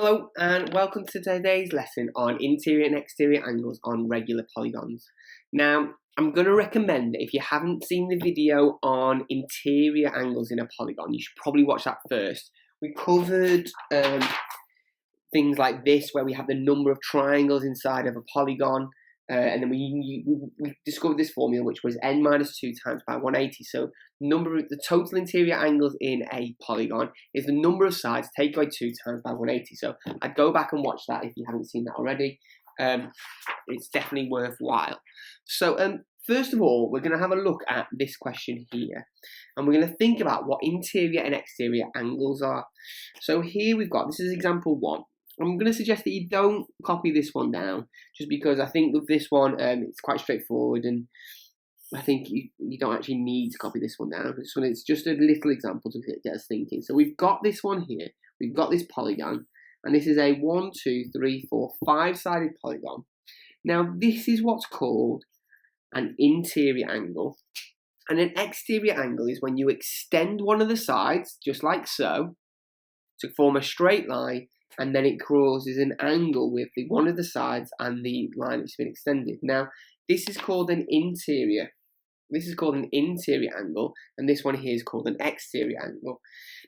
Hello and welcome to today's lesson on interior and exterior angles on regular polygons. Now, I'm going to recommend that if you haven't seen the video on interior angles in a polygon, you should probably watch that first. We covered things like this where we have the number of triangles inside of a polygon, and then we discovered this formula which was n minus 2 times by 180. So the total interior angles in a polygon is the number of sides taken by 2 times by 180. So I'd go back and watch that if you haven't seen that already. It's definitely worthwhile. So first of all, we're going to have a look at this question here, and we're going to think about what interior and exterior angles are. So here we've got, this is example 1. I'm going to suggest that you don't copy this one down, just because I think with this one, it's quite straightforward, and I think you don't actually need to copy this one down. This one, it's just a little example to get us thinking. So we've got this one here, we've got this polygon, and this is a 1, 2, 3, 4, 5-sided polygon. Now this is what's called an interior angle, and an exterior angle is when you extend one of the sides, just like so, to form a straight line, and then it causes an angle with one of the sides and the line that's been extended. Now, this is called an interior. This is called an interior angle, and this one here is called an exterior angle.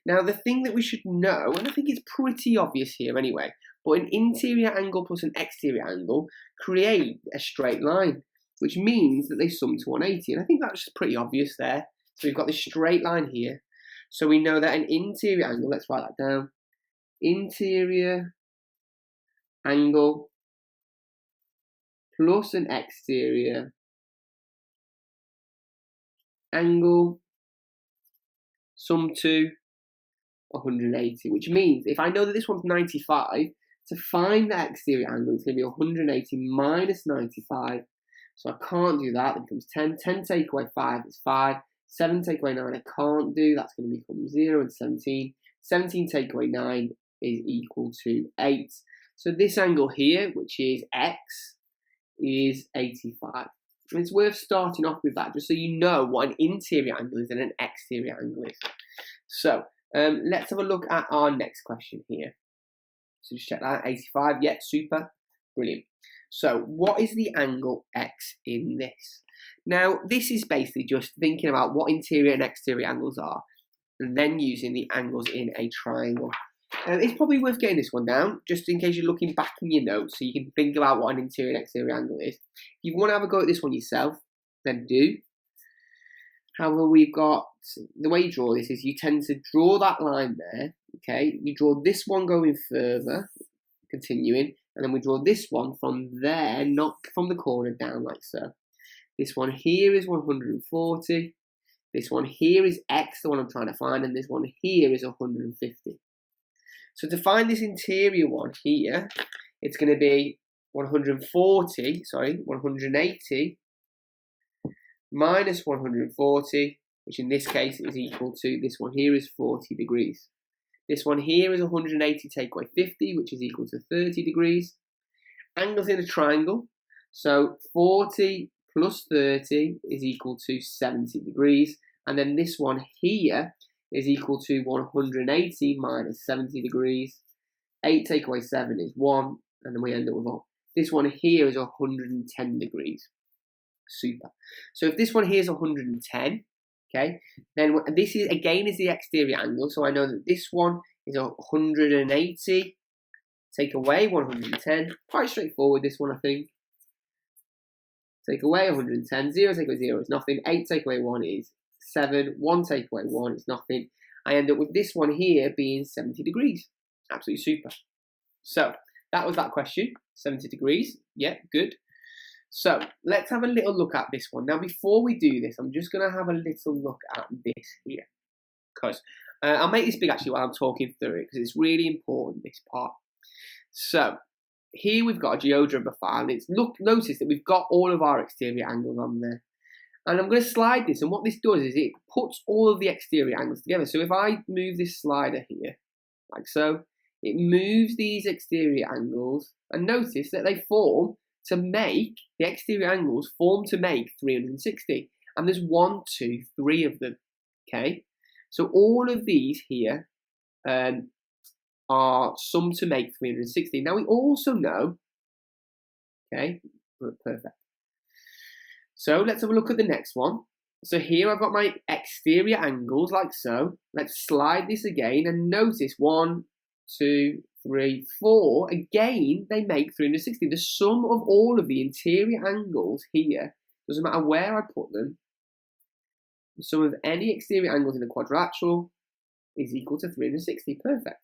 Now, the thing that we should know, and I think it's pretty obvious here anyway, but an interior angle plus an exterior angle create a straight line, which means that they sum to 180, and I think that's just pretty obvious there. So we've got this straight line here, so we know that an interior angle, let's write that down, interior angle plus an exterior angle sum to 180, which means if I know that this one's 95, to find the exterior angle it's going to be 180 minus 95, so I can't do that. It becomes 10. 10 take away 5 is 5. 7 take away 9 I can't do, that's going to become 0, and 17. 17 take away 9 is equal to 8. So this angle here, which is x, is 85. And it's worth starting off with that, just so you know what an interior angle is and an exterior angle is. So let's have a look at our next question here. So just check that, 85, yeah, super, brilliant. So what is the angle x in this? Now, this is basically just thinking about what interior and exterior angles are, and then using the angles in a triangle. It's probably worth getting this one down, just in case you're looking back in your notes, so you can think about what an interior and exterior angle is. If you want to have a go at this one yourself, then do. However, we've got, the way you draw this is you tend to draw that line there, okay? You draw this one going further, continuing, and then we draw this one from there, not from the corner down like so. This one here is 140. This one here is x, the one I'm trying to find, and this one here is 150. So to find this interior one here, it's going to be 180 minus 140, which in this case is equal to, this one here is 40 degrees. This one here is 180 take away 50, which is equal to 30 degrees. Angles in a triangle, so 40 plus 30 is equal to 70 degrees. And then this one here is equal to 180 minus 70 degrees. 8 take away 7 is 1, and then we end up with 1. This one here is 110 degrees. Super. So if this one here is 110, okay, then this is again is the exterior angle. So I know that this one is 180. Take away 110. Quite straightforward, this one, I think. Take away 110. 0 take away 0 is nothing. 8 take away 1 is 7. 1 take away 1 is nothing. I end up with this one here being 70 degrees. Absolutely super. So that was that question. 70 degrees. Yeah, good. So let's have a little look at this one. Now, before we do this, I'm just going to have a little look at this here. Because I'll make this big actually while I'm talking through it, because it's really important, this part. So here we've got a GeoGebra file, and notice that we've got all of our exterior angles on there. And I'm going to slide this, and what this does is it puts all of the exterior angles together. So if I move this slider here, like so, it moves these exterior angles, and notice that they form to make, the exterior angles form to make 360. And there's 1, 2, 3 of them, okay? So all of these here are summed to make 360. Now we also know, okay, perfect. So let's have a look at the next one. So here I've got my exterior angles like so. Let's slide this again and notice 1, 2, 3, 4. Again, they make 360. The sum of all of the interior angles here, doesn't matter where I put them, the sum of any exterior angles in a quadrilateral is equal to 360. Perfect.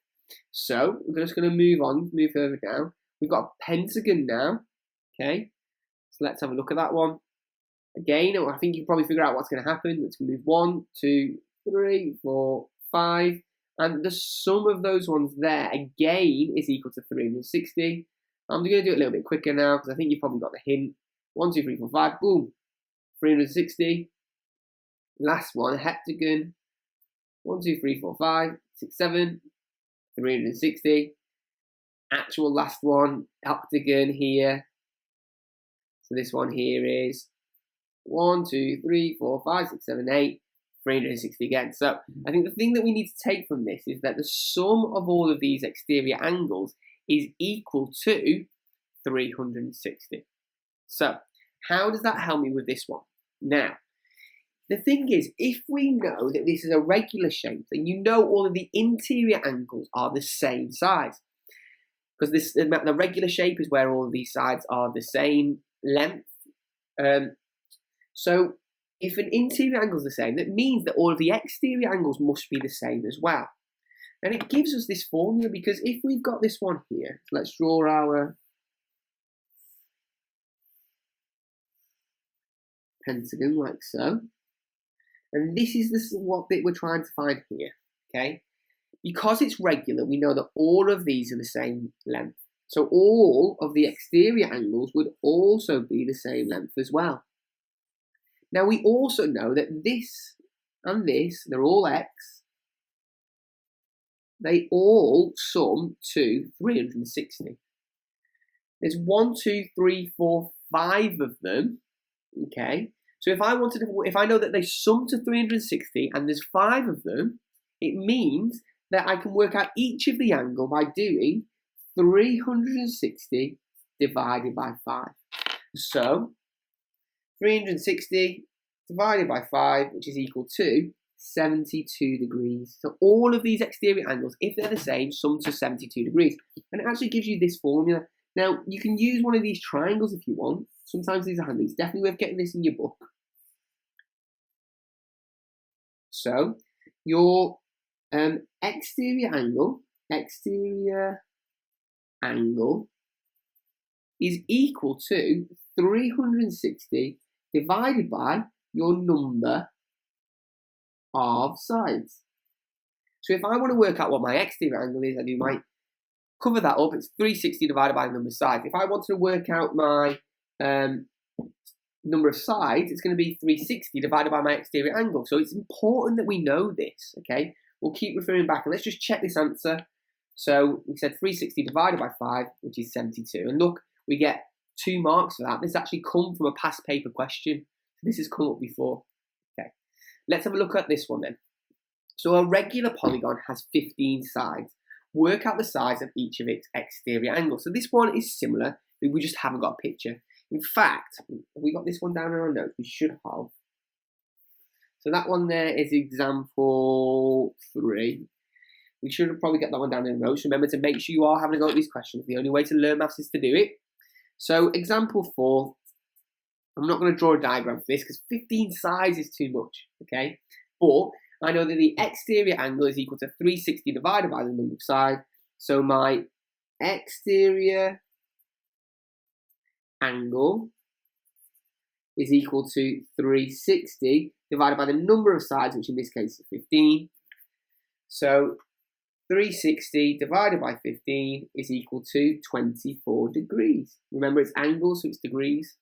So we're just going to move further down. We've got a pentagon now. Okay, so let's have a look at that one. Again, I think you can probably figure out what's going to happen. Let's move 1, 2, 3, 4, 5. And the sum of those ones there, again, is equal to 360. I'm going to do it a little bit quicker now because I think you've probably got the hint. 1, 2, 3, 4, 5. Boom. 360. Last one, heptagon. 1, 2, 3, 4, 5, 6, 7. 360. Actual last one, octagon here. So this one here is 1, 2, 3, 4, 5, 6, 7, 8, 360 again. So I think the thing that we need to take from this is that the sum of all of these exterior angles is equal to 360. So how does that help me with this one? Now, the thing is, if we know that this is a regular shape, then you know all of the interior angles are the same size. Because the regular shape is where all of these sides are the same length. So if an interior angle is the same, that means that all of the exterior angles must be the same as well. And it gives us this formula because if we've got this one here, let's draw our pentagon like so. And this is what bit we're trying to find here, okay? Because it's regular, we know that all of these are the same length. So all of the exterior angles would also be the same length as well. Now we also know that this and this, they're all x. They all sum to 360. There's 1, 2, 3, 4, 5 of them, okay? So if I know that they sum to 360 and there's 5 of them, it means that I can work out each of the angle by doing 360 divided by 5. So 360 divided by 5, which is equal to 72 degrees. So all of these exterior angles, if they're the same, sum to 72 degrees. And it actually gives you this formula. Now, you can use one of these triangles if you want. Sometimes these are handy. It's definitely worth getting this in your book. So your exterior angle is equal to 360 divided by your number of sides. So if I want to work out what my exterior angle is, I might cover that up. It's 360 divided by the number of sides. If I want to work out my number of sides, it's going to be 360 divided by my exterior angle. So it's important that we know this, okay? We'll keep referring back and let's just check this answer. So we said 360 divided by 5, which is 72. And look, we get 2 marks for that. This actually come from a past paper question. This has come up before. Okay, let's have a look at this one then. So a regular polygon has 15 sides. Work out the size of each of its exterior angles. So this one is similar, but we just haven't got a picture. In fact, we got this one down in our notes. We should have. So that one there is example 3. We should have probably got that one down in the notes. Remember to make sure you are having a go at these questions. The only way to learn maths is to do it. So example 4, I'm not going to draw a diagram for this because 15 sides is too much, okay? But I know that the exterior angle is equal to 360 divided by the number of sides. So my exterior angle is equal to 360 divided by the number of sides, which in this case is 15. So 360 divided by 15 is equal to 24 degrees. Remember, it's angles, so it's degrees.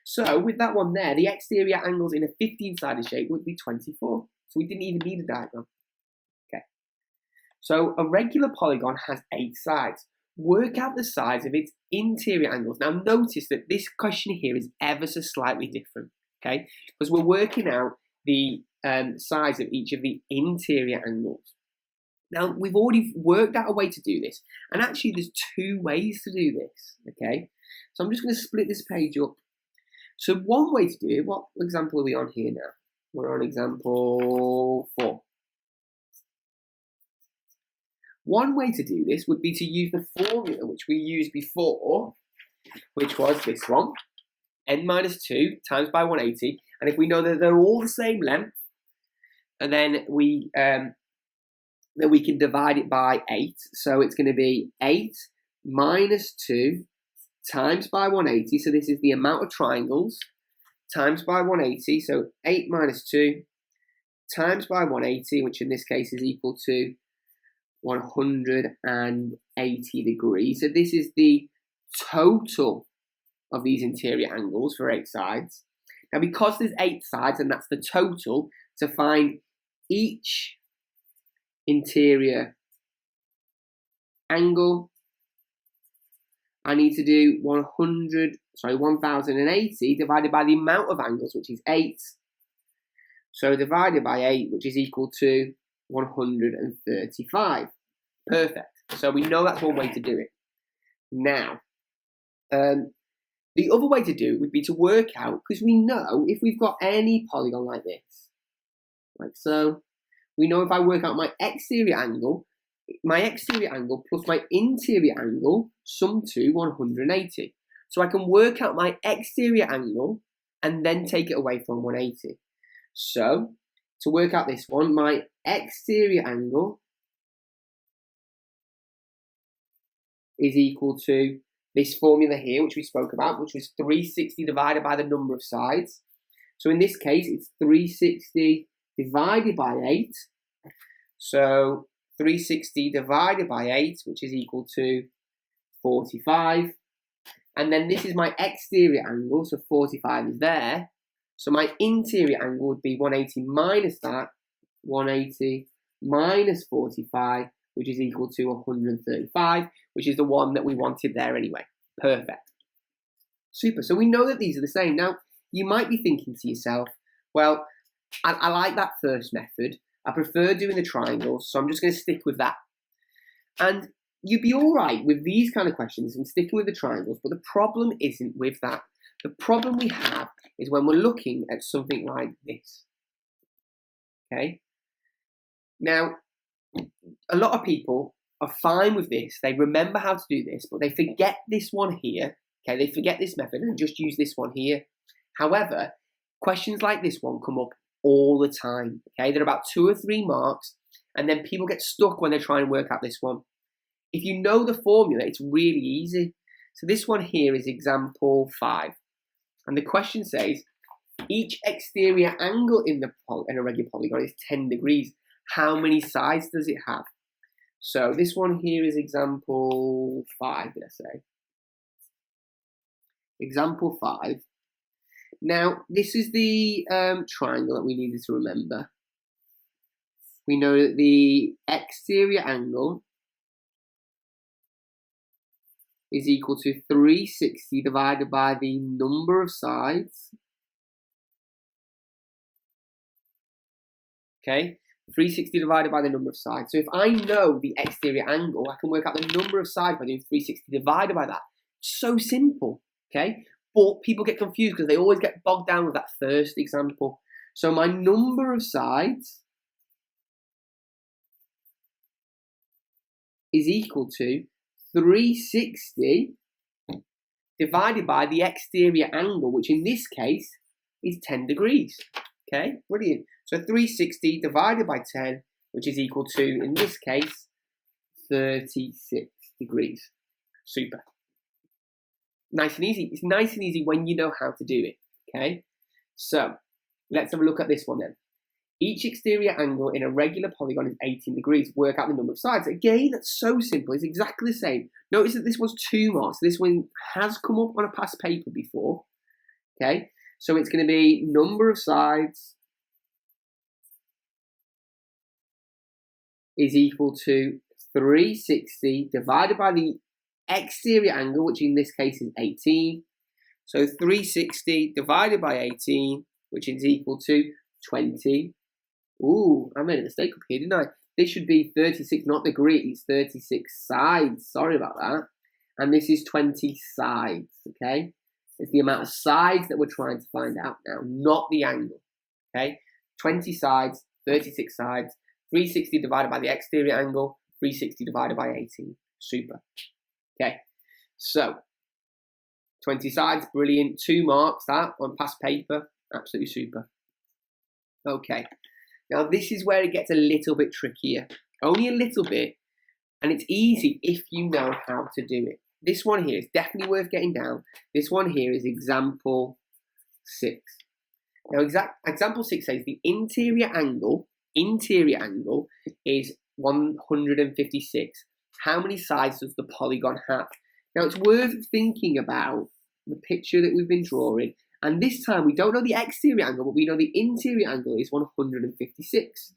So with that one there, the exterior angles in a 15-sided shape would be 24. So we didn't even need a diagram. Okay. So a regular polygon has 8 sides. Work out the size of its interior angles. Now notice that this question here is ever so slightly different, okay? Because we're working out the size of each of the interior angles. Now, we've already worked out a way to do this, and actually there's two ways to do this, okay? So I'm just going to split this page up. So one way to do it, what example are we on here now? We're on example 4. One way to do this would be to use the formula which we used before, which was this one, n minus 2 times by 180, and if we know that they're all the same length, and then we can divide it by 8. So it's going to be 8 minus 2 times by 180. So this is the amount of triangles times by 180. So 8 minus 2 times by 180, which in this case is equal to 180 degrees. So this is the total of these interior angles for 8 sides. Now, because there's 8 sides and that's the total, to find each interior angle, I need to do 1080 divided by the amount of angles, which is 8. So divided by 8, which is equal to 135. Perfect. So we know that's one way to do it. Now, the other way to do it would be to work out, because we know if we've got any polygon like this, like so, we know if I work out my exterior angle plus my interior angle sum to 180. So I can work out my exterior angle and then take it away from 180. So, to work out this one, my exterior angle is equal to this formula here, which we spoke about, which was 360 divided by the number of sides. So in this case, it's 360 divided by 8. So 360 divided by 8, which is equal to 45. And then this is my exterior angle, so 45 is there. So my interior angle would be 180 minus that, 180 minus 45, which is equal to 135, which is the one that we wanted there anyway. Perfect. Super. So we know that these are the same. Now, you might be thinking to yourself, well, I like that first method. I prefer doing the triangles, so I'm just going to stick with that. And you'd be all right with these kind of questions and sticking with the triangles, but the problem isn't with that. The problem we have is when we're looking at something like this. Okay? Now, a lot of people are fine with this. They remember how to do this, but they forget this one here. Okay, they forget this method and just use this one here. However, questions like this one come up all the time. Okay, they're about 2 or 3 marks, and then people get stuck when they try and work out this one. If you know the formula, it's really easy. So this one here is example 5. And the question says, each exterior angle in a regular polygon is 10 degrees. How many sides does it have? So this one here is example 5, did I say? Example 5. Now, this is the triangle that we needed to remember. We know that the exterior angle is equal to 360 divided by the number of sides. Okay, 360 divided by the number of sides. So if I know the exterior angle, I can work out the number of sides by doing 360 divided by that. So simple, okay? But people get confused because they always get bogged down with that first example. So my number of sides is equal to 360 divided by the exterior angle, which in this case is 10 degrees. Okay, brilliant. So 360 divided by 10, which is equal to, in this case, 36 degrees. Super. Nice and easy. It's nice and easy when you know how to do it. Okay, so let's have a look at this one then. Each exterior angle in a regular polygon is 18 degrees. Work out the number of sides. Again, that's so simple. It's exactly the same. Notice that this was 2 marks. This one has come up on a past paper before. Okay, so it's going to be number of sides is equal to 360 divided by the exterior angle, which in this case is 18. So 360 divided by 18, which is equal to 20. Ooh, I made a mistake up here, didn't I? this should be 36, not degrees, 36 sides. Sorry about that. And this is 20 sides, okay? It's the amount of sides that we're trying to find out now, not the angle, okay? 20 sides, 36 sides, 360 divided by the exterior angle, 360 divided by 18. Super. Okay, so 20 sides, brilliant. 2 marks that on past paper, absolutely super. Okay, now this is where it gets a little bit trickier, only a little bit, and it's easy if you know how to do it. This one here is definitely worth getting down. This one here is example 6. Now example 6 says the interior angle is 156. How many sides does the polygon have? Now it's worth thinking about the picture that we've been drawing, and this time we don't know the exterior angle, but we know the interior angle is 156.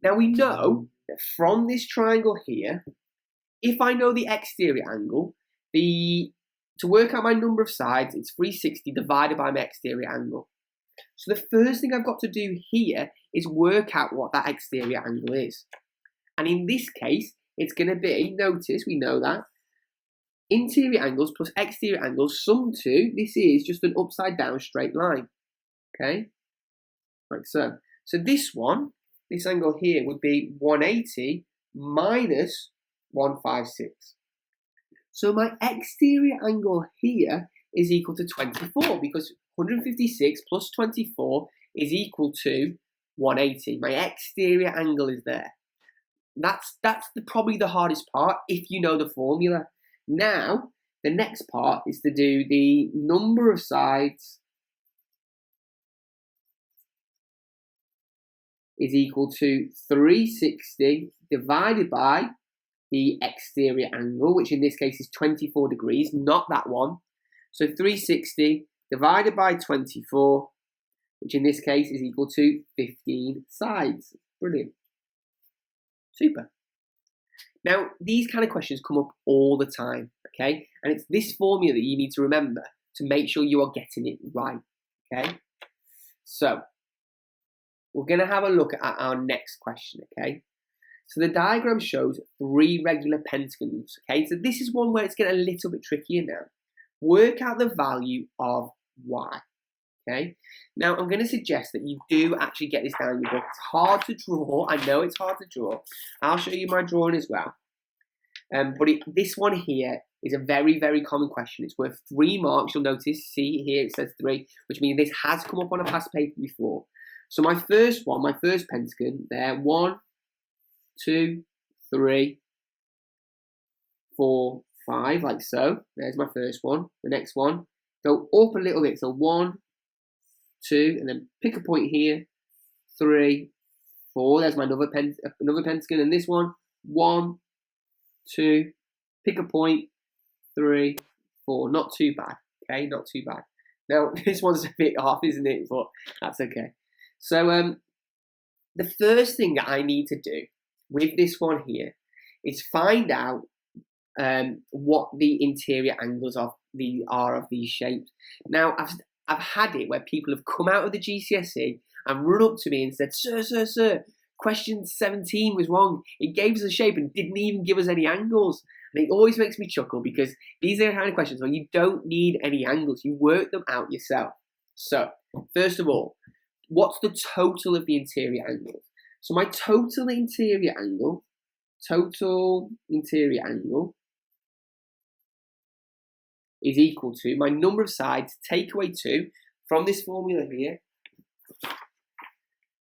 Now we know that from this triangle here, if I know the exterior angle, to work out my number of sides, it's 360 divided by my exterior angle. So the first thing I've got to do here is work out what that exterior angle is. And in this case, it's going to be, notice, we know that, interior angles plus exterior angles sum to, this is just an upside down straight line. Okay? Like so. So this one, this angle here would be 180 minus 156. So my exterior angle here is equal to 24 because 156 plus 24 is equal to 180. My exterior angle is there. That's probably the hardest part if you know the formula. Now, the next part is to do the number of sides is equal to 360 divided by the exterior angle, which in this case is 24 degrees, not that one. So 360 divided by 24, which in this case is equal to 15 sides. Brilliant. Super. Now, these kind of questions come up all the time, okay? And it's this formula that you need to remember to make sure you are getting it right, okay? So, we're going to have a look at our next question, okay? So the diagram shows 3 regular pentagons, okay? So this is one where it's getting a little bit trickier now. Work out the value of y, okay? Now, I'm going to suggest that you do actually get this down in your book. It's hard to draw. I know it's hard to draw. I'll show you my drawing as well. But this one here is a very, very common question. It's worth 3 marks. You'll notice, see here it says 3, which means this has come up on a past paper before. So my first one, my first pentagon, there, 1, 2, 3, 4, 5, like so. There's my first one. The next one, go up a little bit. So 1, 2, and then pick a point here. 3, 4. There's my another pentagon, and this one, 1, 2. Pick a point. 3, 4. Not too bad. Okay, not too bad. Now this one's a bit off, isn't it? But that's okay. So the first thing that I need to do with this one here is find out what the interior angles are of these shapes. Now, I've had it where people have come out of the GCSE and run up to me and said, Sir, question 17 was wrong. It gave us a shape and didn't even give us any angles. And it always makes me chuckle because these are the kind of questions where you don't need any angles. You work them out yourself. So, first of all, what's the total of the interior angles? So my total interior angle is equal to my number of sides, take away 2, from this formula here.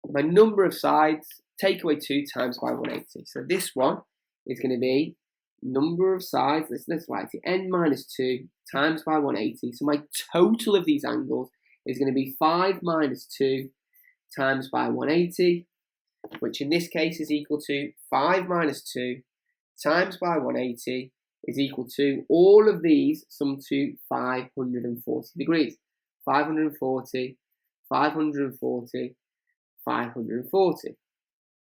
My number of sides, take away 2 times by 180. So this one is going to be number of sides, let's write it, n minus 2 times by 180. So my total of these angles is going to be 5 minus 2 times by 180, which in this case is equal to 5 minus 2 times by 180 is equal to, all of these sum to 540 degrees. 540, 540, 540.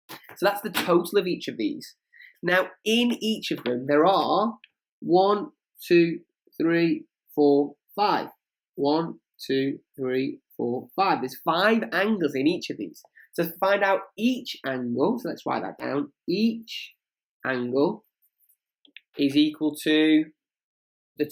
So that's the total of each of these. Now, in each of them, there are 1, 2, 3, 4, 5. 1, 2, 3, 4, 5. There's 5 angles in each of these. So to find out each angle, so let's write that down. Each angle is equal to the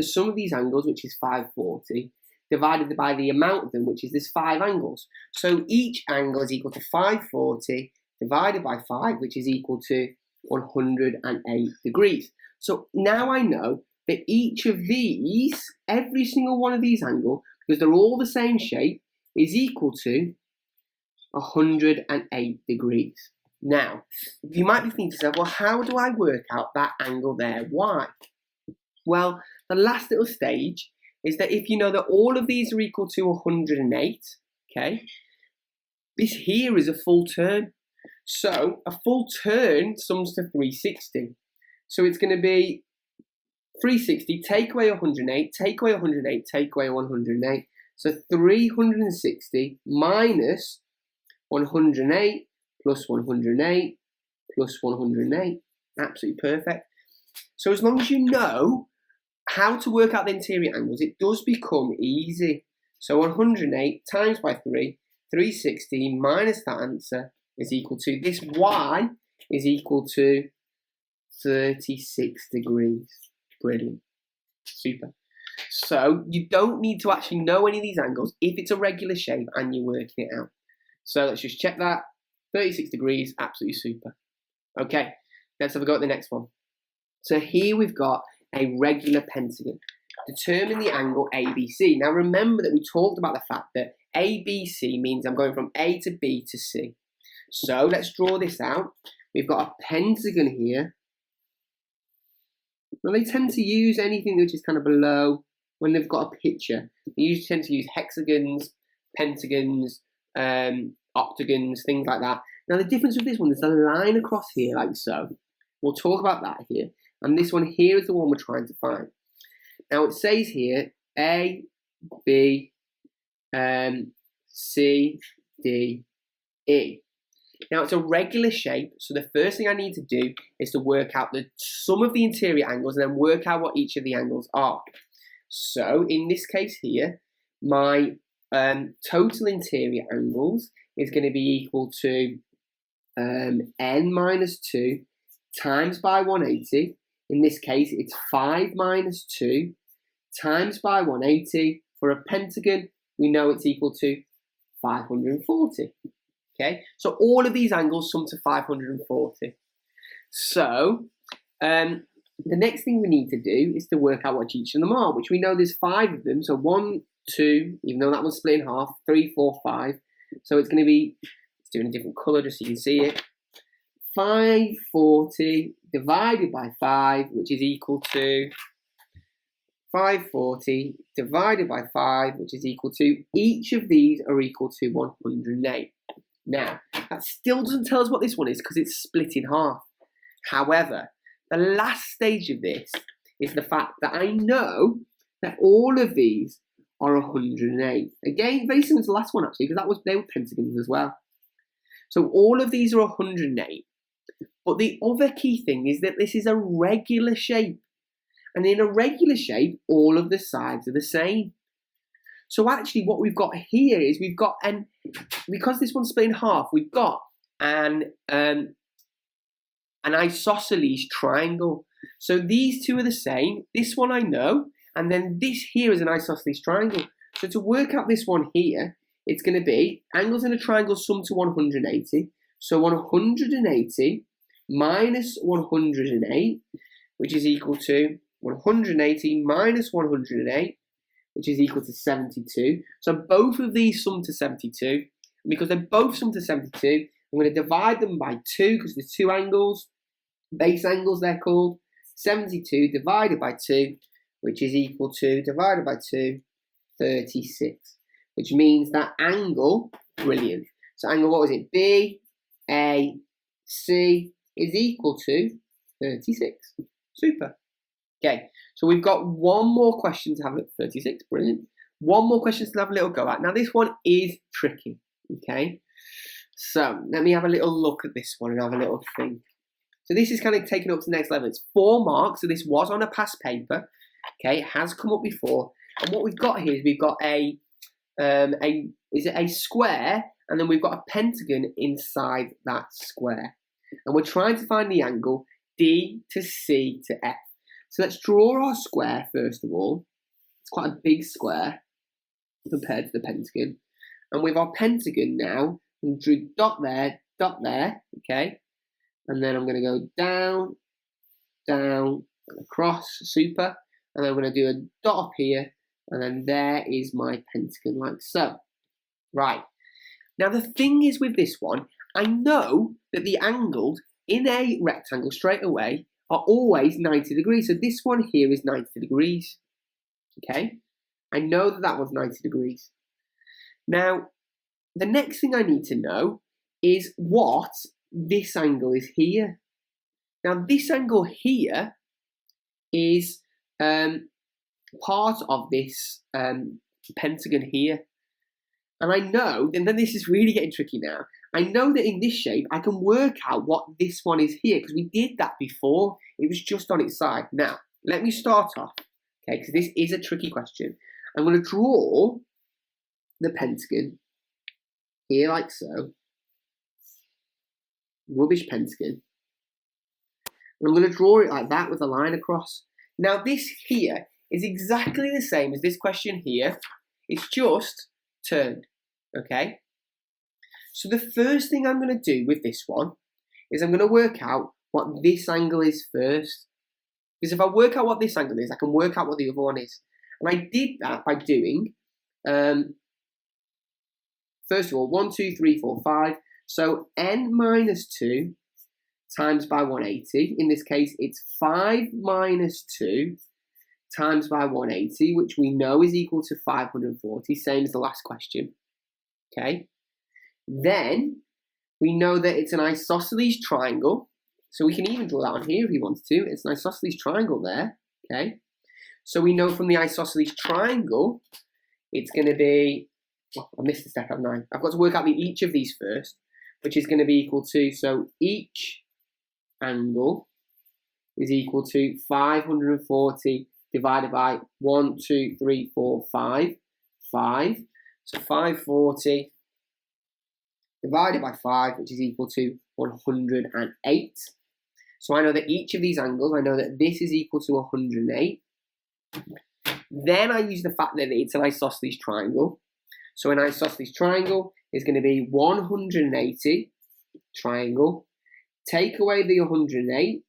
sum of these angles, which is 540, divided by the amount of them, which is this 5 angles. So each angle is equal to 540 divided by 5, which is equal to 108 degrees. So now I know that each of these, every single one of these angles, because they're all the same shape, is equal to 108 degrees. Now, you might be thinking to yourself, well, how do I work out that angle there? Why? Well, the last little stage is that if you know that all of these are equal to 108, okay, this here is a full turn. So a full turn sums to 360. So it's going to be 360, take away 108, take away 108, take away 108. So 360 minus 108 plus 108 plus 108. Absolutely perfect. So as long as you know how to work out the interior angles, it does become easy. So 108 times by 3, 360 minus that answer is equal to, this y is equal to 36 degrees. Brilliant. Super. So you don't need to actually know any of these angles if it's a regular shape and you're working it out. So let's just check that. 36 degrees, absolutely super. Okay, let's have a go at the next one. So here we've got a regular pentagon. Determine the angle ABC. Now remember that we talked about the fact that ABC means I'm going from A to B to C. So let's draw this out. We've got a pentagon here. Now they tend to use anything which is kind of below when they've got a picture. They usually tend to use hexagons, pentagons, octagons, things like that. Now the difference with this one is the line across here like so. We'll talk about that here. And this one here is the one we're trying to find. Now it says here A, B, C, D, E. Now it's a regular shape, so the first thing I need to do is to work out the sum of the interior angles and then work out what each of the angles are. So in this case here, my total interior angles is going to be equal to n minus 2 times by 180. In this case, it's 5 minus 2 times by 180. For a pentagon, we know it's equal to 540. Okay, so all of these angles sum to 540. So the next thing we need to do is to work out what each of them are, which we know there's 5 of them. So 1, 2, even though that one's split in half, 3, 4, 5. So it's going to be, let's do it in a different colour just so you can see it. 540 divided by 5, which is equal to 540 divided by 5, which is equal to, each of these are equal to 108. Now, that still doesn't tell us what this one is because it's split in half. However, the last stage of this is the fact that I know that all of these are 108. Again, very similar to the last one actually, because they were pentagons as well. So all of these are 108. But the other key thing is that this is a regular shape. And in a regular shape, all of the sides are the same. So actually what we've got here is we've got, because this one's split in half, we've got an isosceles triangle. So these two are the same. This one I know, and then this here is an isosceles triangle. So to work out this one here, it's going to be angles in a triangle sum to 180. So 180 minus 108, which is equal to 180 minus 108, which is equal to 72. So both of these sum to 72. And because they both sum to 72, I'm going to divide them by 2 because there's 2 angles, base angles they're called. 72 divided by 2, which is equal to, divided by 2, 36. Which means that angle, brilliant. So angle, what was it? B, A, C is equal to 36. Super. Okay, so we've got one more question to have at 36. Brilliant. One more question to have a little go at. Now this one is tricky. Okay, so let me have a little look at this one and have a little think. So this is kind of taken up to the next level. It's 4 marks. So this was on a past paper. Okay, it has come up before. And what we've got here is we've got a a square, and then we've got a pentagon inside that square. And we're trying to find the angle D to C to F. So let's draw our square first of all. It's quite a big square compared to the pentagon. And with our pentagon now, we drew dot there, okay? And then I'm going to go down, down, and across, super. And then I'm going to do a dot up here, and then there is my pentagon, like so. Right. Now the thing is with this one, I know that the angles in a rectangle straight away are always 90 degrees. So this one here is 90 degrees, okay? I know that that one's 90 degrees. Now, the next thing I need to know is what this angle is here. Now, this angle here is part of this pentagon here. And I know, and then this is really getting tricky now, I know that in this shape, I can work out what this one is here, because we did that before. It was just on its side. Now, let me start off, okay, because this is a tricky question. I'm going to draw the pentagon here like so. Rubbish pentagon. And I'm going to draw it like that with a line across. Now, this here is exactly the same as this question here. It's just turned, okay? So the first thing I'm going to do with this one is I'm going to work out what this angle is first. Because if I work out what this angle is, I can work out what the other one is. And I did that by doing, first of all, 1, 2, 3, 4, 5. So n minus 2 times by 180. In this case, it's 5 minus 2 times by 180, which we know is equal to 540, same as the last question. Okay. Then we know that it's an isosceles triangle. So we can even draw that on here if we wanted to. It's an isosceles triangle there. Okay. So we know from the isosceles triangle, it's going to be, oh, I missed a step, haven't I? I've got to work out each of these first, which is going to be equal to, so each angle is equal to 540 divided by 1, 2, 3, 4, 5. 5. So 540 divided by 5, which is equal to 108. So I know that each of these angles, I know that this is equal to 108. Then I use the fact that it's an isosceles triangle. So an isosceles triangle is going to be 180 triangle. Take away the 108,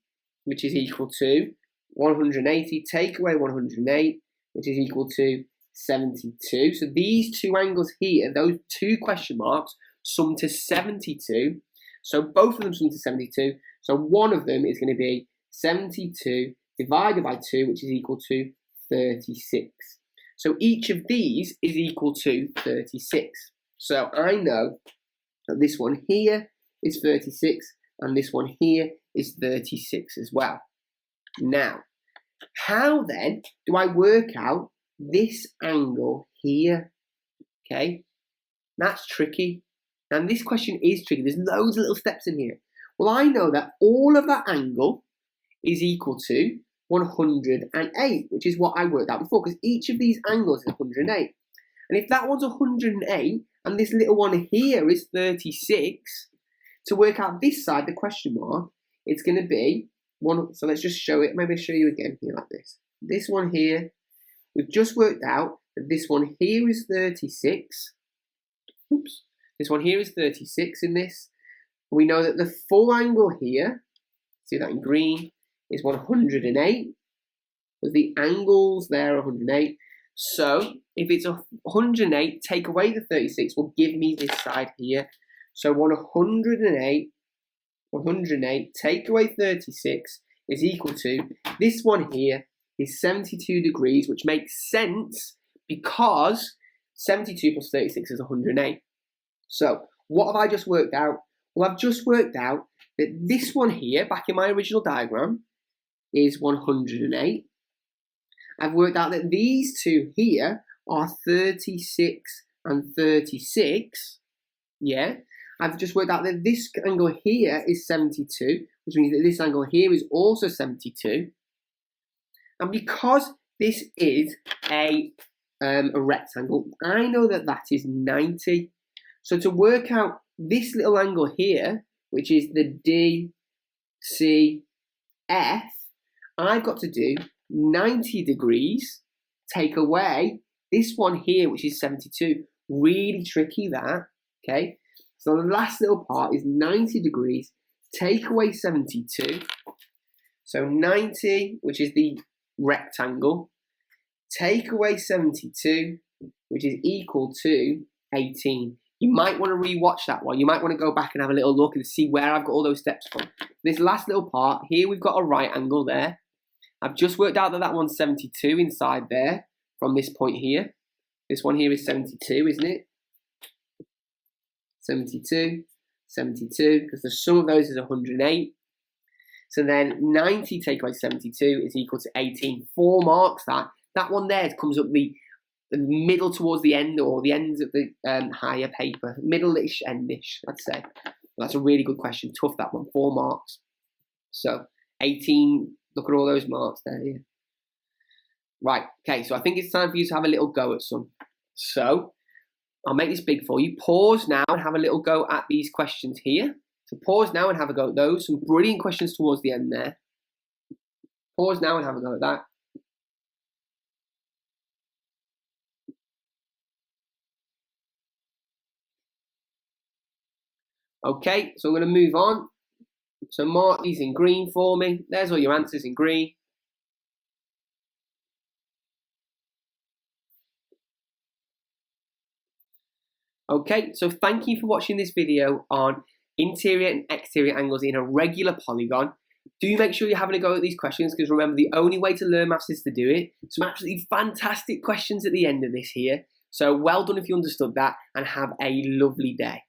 which is equal to 180. Take away 108, which is equal to 72. So these two angles here, those two question marks, sum to 72. So both of them sum to 72. So one of them is going to be 72 divided by 2, which is equal to 36. So each of these is equal to 36. So I know that this one here is 36 and this one here is 36 as well. Now, how then do I work out this angle here? Okay, that's tricky. Now this question is tricky. There's loads of little steps in here. Well, I know that all of that angle is equal to 108, which is what I worked out before, because each of these angles is 108. And if that one's 108 and this little one here is 36, to work out this side, the question mark, it's going to be one. So let's just show it. Maybe I'll show you again here like this. This one here, we've just worked out that this one here is 36. Oops. This one here is 36 in this. We know that the full angle here, see that in green, is 108. But the angles there are 108. So if it's 108, take away the 36 will give me this side here. So 108, take away 36 is equal to, this one here is 72 degrees, which makes sense because 72 plus 36 is 108. So what have I just worked out? Well, I've just worked out that this one here, back in my original diagram, is 108. I've worked out that these two here are 36 and 36. Yeah. I've just worked out that this angle here is 72, which means that this angle here is also 72. And because this is a a rectangle, I know that that is 90. So to work out this little angle here, which is the DCF, I've got to do 90 degrees, take away this one here, which is 72. Really tricky that, okay? So the last little part is 90 degrees, take away 72. So 90, which is the rectangle, take away 72, which is equal to 18. You might want to rewatch that one. You might want to go back and have a little look and see where I've got all those steps from. This last little part, here we've got a right angle there. I've just worked out that that one's 72 inside there from this point here. This one here is 72, isn't it? 72, 72, because the sum of those is 108. So then 90 take away 72 is equal to 18. 4 marks that. That one there comes up the middle towards the end, or the ends of the higher paper. Middle-ish, end-ish, I'd say. Well, that's a really good question. Tough, that one. 4 marks. So 18, look at all those marks there. Yeah. Right, okay, so I think it's time for you to have a little go at some. So I'll make this big for you. Pause now and have a little go at these questions here. So pause now and have a go at those. Some brilliant questions towards the end there. Pause now and have a go at that. Okay, so I'm going to move on. So mark these in green for me. There's all your answers in green. Okay, so thank you for watching this video on interior and exterior angles in a regular polygon. Do make sure you're having a go at these questions, because remember, the only way to learn maths is to do it. Some absolutely fantastic questions at the end of this here. So well done if you understood that, and have a lovely day.